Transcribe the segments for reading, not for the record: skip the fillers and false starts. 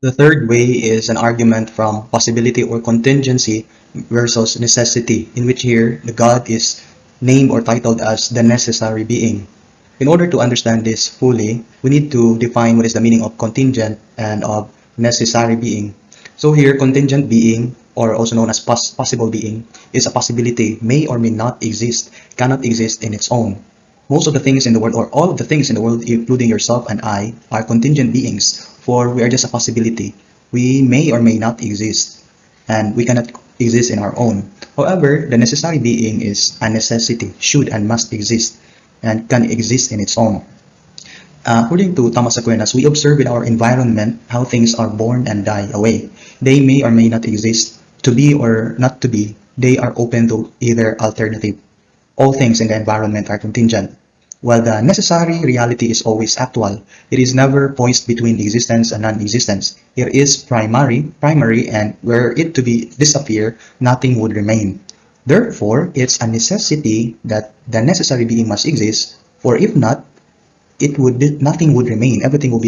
The third way is an argument from possibility or contingency versus necessity, in which here the God is named or titled as the necessary being. In order to understand this fully, we need to define what is the meaning of contingent and of necessary being. So here, contingent being, or also known as possible being, is a possibility, may or may not exist, cannot exist in its own. Most of the things in the world, or all of the things in the world, including yourself and I, are contingent beings, for we are just a possibility. We may or may not exist, and we cannot exist in our own. However, the necessary being is a necessity, should and must exist, and can exist in its own. According to Thomas Aquinas, we observe in our environment how things are born and die away. They may or may not exist. To be or not to be, they are open to either alternative. All things in the environment are contingent. While the necessary reality is always actual, it is never poised between existence and non-existence. It is primary, and were it to be disappear, nothing would remain. Therefore, it's a necessity that the necessary being must exist, for if not, it would nothing would remain. Everything will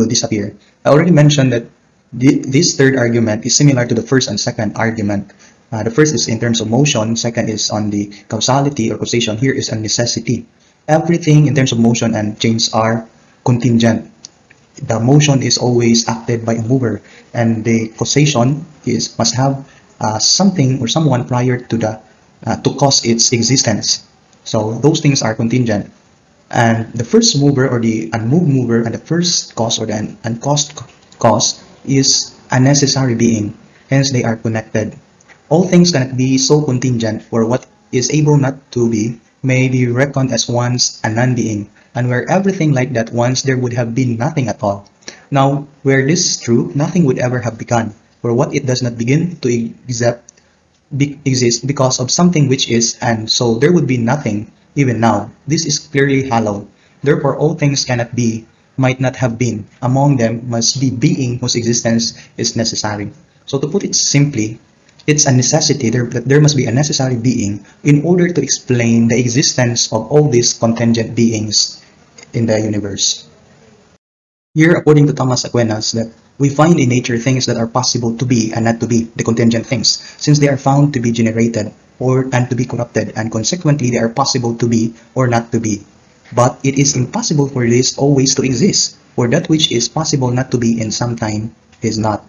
disappear. I already mentioned that this third argument is similar to the first and second argument. The first is in terms of motion, second is on the causality or causation. Here is a necessity. Everything in terms of motion and change are contingent. The motion is always acted by a mover, and the causation is must have something or someone prior to the to cause its existence. So those things are contingent. And the first mover or the unmoved mover and the first cause or the uncaused cause is a necessary being. Hence, they are connected. All things cannot be so contingent, for what is able not to be may be reckoned as once a non-being. And were everything like that once, there would have been nothing at all. Now, where this is true, nothing would ever have begun. For what it does not begin to exist because of something which is, and so there would be nothing even now. This is clearly hollow. Therefore, all things cannot be, might not have been. Among them must be being whose existence is necessary. So to put it simply, it's a necessity that there must be a necessary being in order to explain the existence of all these contingent beings in the universe. Here, according to Thomas Aquinas, that we find in nature things that are possible to be and not to be, the contingent things, since they are found to be generated or and to be corrupted, and consequently they are possible to be or not to be. But it is impossible for this always to exist, for that which is possible not to be in some time is not.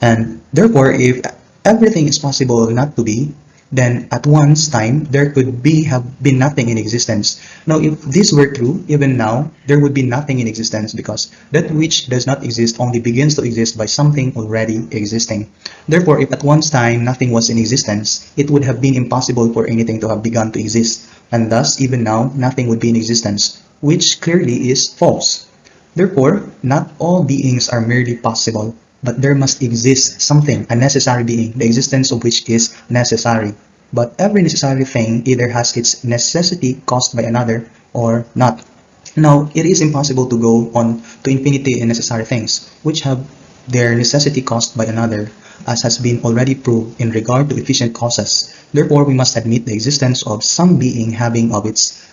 And therefore, if everything is possible not to be, then at once time there could have been nothing in existence. Now, if this were true, even now, there would be nothing in existence, because that which does not exist only begins to exist by something already existing. Therefore, if at once time nothing was in existence, it would have been impossible for anything to have begun to exist, and thus even now nothing would be in existence, which clearly is false. Therefore, not all beings are merely possible, but there must exist something, a necessary being, the existence of which is necessary. But every necessary thing either has its necessity caused by another or not. Now, it is impossible to go on to infinity in necessary things, which have their necessity caused by another, as has been already proved in regard to efficient causes. Therefore, we must admit the existence of some being having of its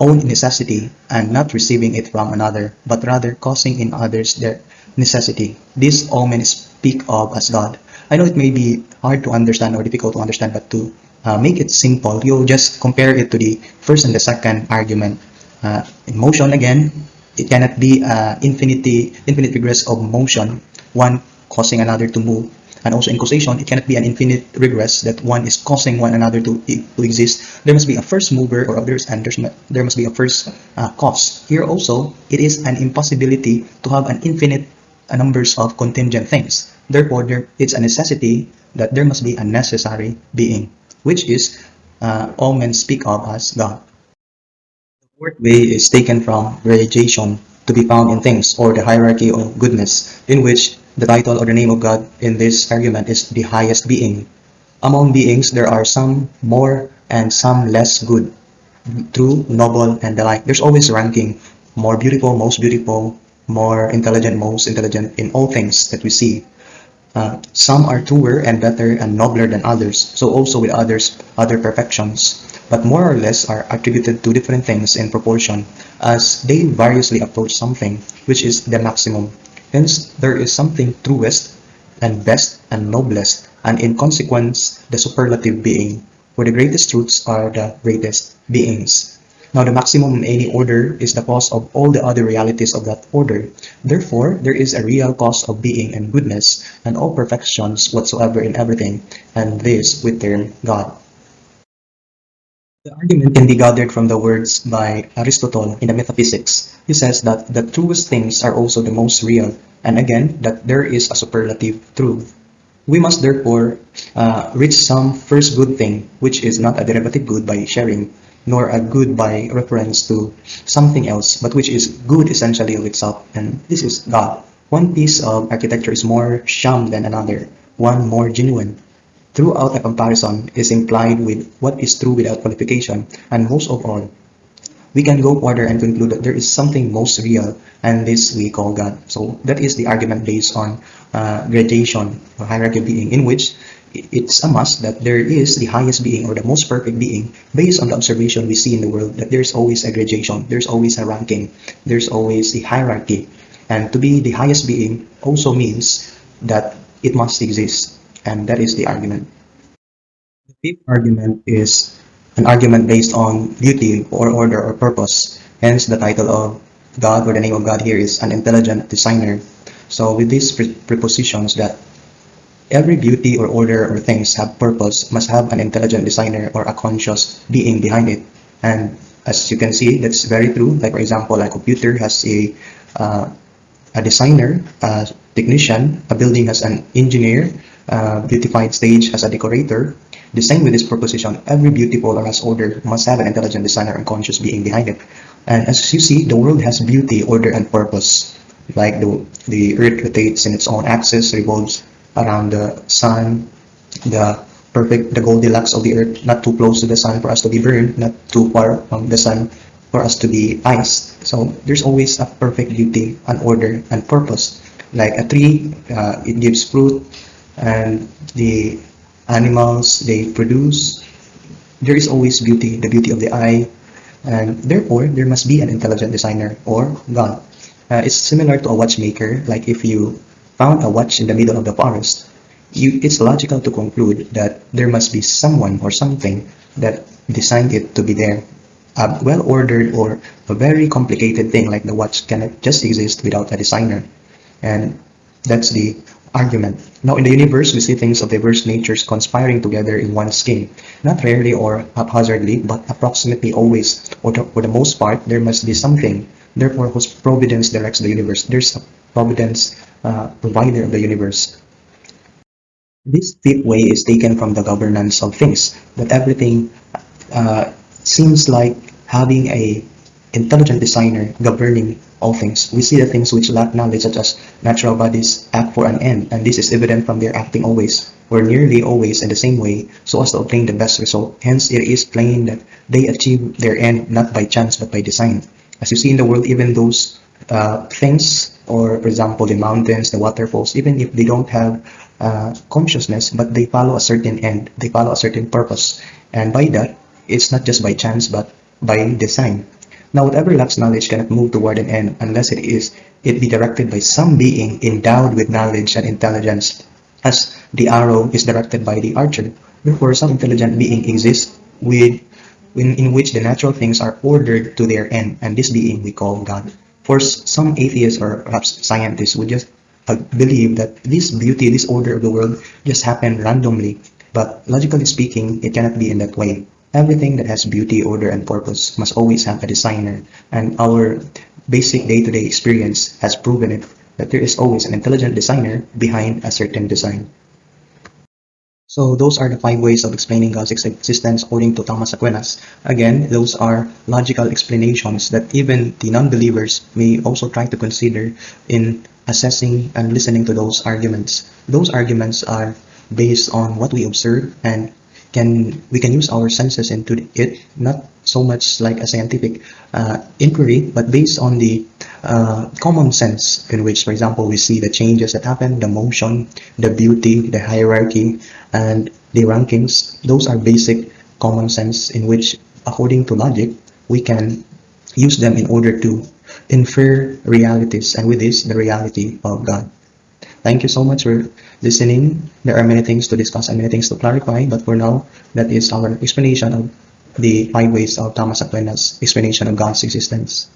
own necessity and not receiving it from another, but rather causing in others their necessity. This all men speak of as God. I know it may be hard to understand or difficult to understand, but to make it simple, you just compare it to the first and the second argument. In motion, again, it cannot be infinite regress of motion, one causing another to move. And also in causation, it cannot be an infinite regress that one is causing one another to exist. There must be a first mover or others, and there must be a first cause. Here also, it is an impossibility to have an infinite numbers of contingent things. Therefore, it's a necessity that there must be a necessary being, which is all men speak of as God. The fourth way is taken from realization to be found in things, or the hierarchy of goodness, in which the title or the name of God in this argument is the highest being. Among beings, there are some more and some less good, true, noble, and the like. There's always ranking, more beautiful, more intelligent, most intelligent in all things that we see. Some are truer and better and nobler than others, so also with others, other perfections, but more or less are attributed to different things in proportion, as they variously approach something, which is the maximum. Hence, there is something truest and best and noblest, and in consequence, the superlative being, where the greatest truths are the greatest beings. Now, the maximum in any order is the cause of all the other realities of that order. Therefore, there is a real cause of being and goodness, and all perfections whatsoever in everything, and this we term God. The argument can be gathered from the words by Aristotle in the Metaphysics. He says that the truest things are also the most real, and again, that there is a superlative truth. We must therefore reach some first good thing, which is not a derivative good by sharing, nor a good by reference to something else, but which is good essentially of itself, and this is God. One piece of architecture is more sham than another, one more genuine. Throughout a comparison is implied with what is true without qualification, and most of all, we can go further and conclude that there is something most real, and this we call God. So that is the argument based on gradation or hierarchy of being, in which it's a must that there is the highest being or the most perfect being based on the observation we see in the world, that there's always a gradation, there's always a ranking, there's always the hierarchy. And to be the highest being also means that it must exist, and that is the argument. The fifth argument is an argument based on beauty or order or purpose. Hence, the title of God or the name of God here is an intelligent designer. So, with these prepositions that every beauty or order or things have purpose must have an intelligent designer or a conscious being behind it. And as you can see, that's very true. Like for example, a computer has a designer, a technician, a building has an engineer, a beautified stage has a decorator. The same with this proposition, every beautiful or has order must have an intelligent designer and conscious being behind it. And as you see, the world has beauty, order, and purpose. Like the earth rotates in its own axis, revolves around the sun, the Goldilocks of the earth, not too close to the sun for us to be burned, not too far from the sun for us to be iced. So there's always a perfect beauty, an order, and purpose. Like a tree, it gives fruit, and the animals they produce. There is always beauty, the beauty of the eye, and therefore there must be an intelligent designer or God. It's similar to a watchmaker. Like if you found a watch in the middle of the forest, it's logical to conclude that there must be someone or something that designed it to be there. A well-ordered or a very complicated thing like the watch cannot just exist without a designer. And that's the argument. Now, in the universe, we see things of diverse natures conspiring together in one scheme. Not rarely or haphazardly, but approximately always, for the most part, there must be something. Therefore, whose providence directs the universe. There's a providence provider of the universe. This fifth way is taken from the governance of things, that everything seems like having a intelligent designer governing all things. We see the things which lack knowledge, such as natural bodies, act for an end, and this is evident from their acting always, or nearly always in the same way, so as to obtain the best result. Hence, it is plain that they achieve their end not by chance but by design. As you see in the world, even those things, or for example, the mountains, the waterfalls, even if they don't have consciousness, but they follow a certain end, they follow a certain purpose, and by that, it's not just by chance but by design. Now, whatever lacks knowledge cannot move toward an end unless it be directed by some being endowed with knowledge and intelligence, as the arrow is directed by the archer. Therefore, some intelligent being exists in which the natural things are ordered to their end, and this being we call God. For some atheists or perhaps scientists would just believe that this beauty, this order of the world just happened randomly, but logically speaking, it cannot be in that way. Everything that has beauty, order, and purpose must always have a designer, and our basic day-to-day experience has proven it, that there is always an intelligent designer behind a certain design. So those are the 5 ways of explaining God's existence according to Thomas Aquinas. Again, those are logical explanations that even the non-believers may also try to consider in assessing and listening to those arguments. Those arguments are based on what we observe, and we can use our senses into it, not so much like a scientific inquiry, but based on the common sense, in which, for example, we see the changes that happen, the motion, the beauty, the hierarchy, and the rankings. Those are basic common sense in which, according to logic, we can use them in order to infer realities, and with this, the reality of God. Thank you so much for listening. There are many things to discuss and many things to clarify, but for now, that is our explanation of the 5 ways of Thomas Aquinas' explanation of God's existence.